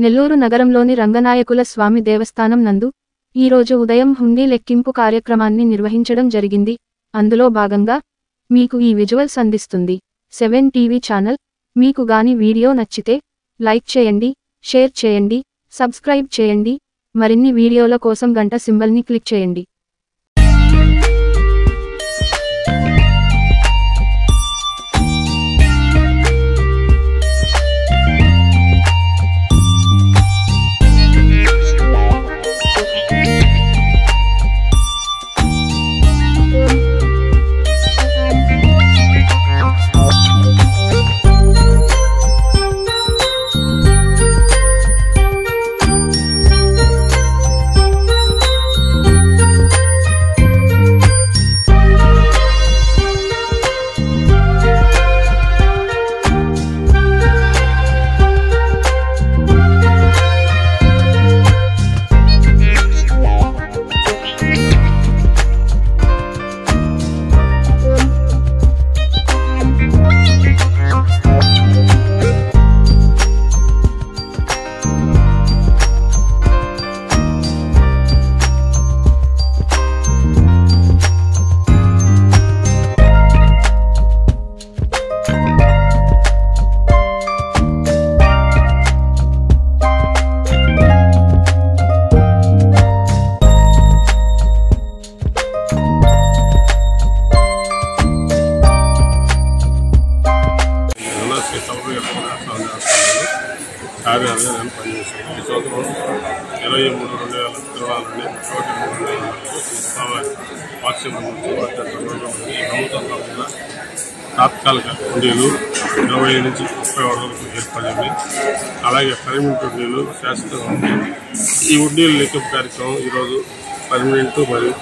నెల్లూరు నగరంలోని రంగనాయకుల స్వామి దేవస్థానం నందు ఈ రోజు ఉదయం హుండీ లెక్కింపు కార్యక్రమాన్ని నిర్వహించడం జరిగింది. అందులో భాగంగా మీకు ఈ విజువల్స్ అందిస్తుంది 7 టీవీ ఛానల్. మీకు గాని వీడియో నచ్చితే లైక్ చేయండి, షేర్ చేయండి, సబ్స్క్రైబ్ చేయండి. మరిన్ని వీడియోల కోసం గంట సింబల్ ని క్లిక్ చేయండి. నేను పనిచేస్తాను. ఈ సంవత్సరం 23/2023 వార్షిక ఈ ప్రభుత్వం తరఫున తాత్కాలిక హుండీలు 20 నుంచి 30 వరకు ఏర్పడింది. అలాగే పర్మనెంట్ హుండీలు శాశ్వత హుండీలు. ఈ హుండీలు లెక్కింపు కార్యక్రమం ఈరోజు పర్మనెంట్ మరియు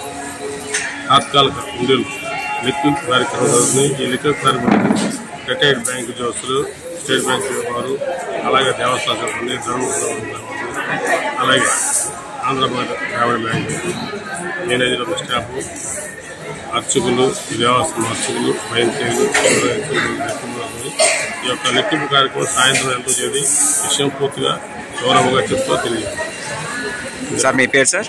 తాత్కాలిక హుండీలు లెక్కింపు కార్యక్రమం జరుగుతుంది. ఈ లెక్కింపు కార్యక్రమం రిటైర్డ్ బ్యాంక్ ఉద్యోగస్తులు, స్టేట్ బ్యాంక్ వారు, అలాగే దేవస్థాన సిబ్బంది, అలాగే ఆంధ్రప్రదేశ్ గ్రామీణ బ్యాంక్ మేనేజర్ స్టాఫ్, అర్చకులు, దేవస్థాన అర్చకులు, వైద్యులు, ఈ యొక్క లెక్కింపు కార్యక్రమం సాయంత్రం ఎంతో చేసి విషయం పూర్తిగా గౌరవంగా చెప్తూ తెలియజేయండి. సార్ మీ పేరు సార్?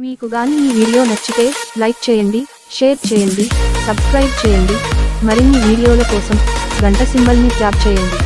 మీకు గాని ఈ వీడియో నచ్చితే లైక్ చేయండి, షేర్ చేయండి, సబ్స్క్రైబ్ చేయండి. మరిన్ని వీడియోల కోసం గంట సింబల్ ని ట్యాప్ చేయండి.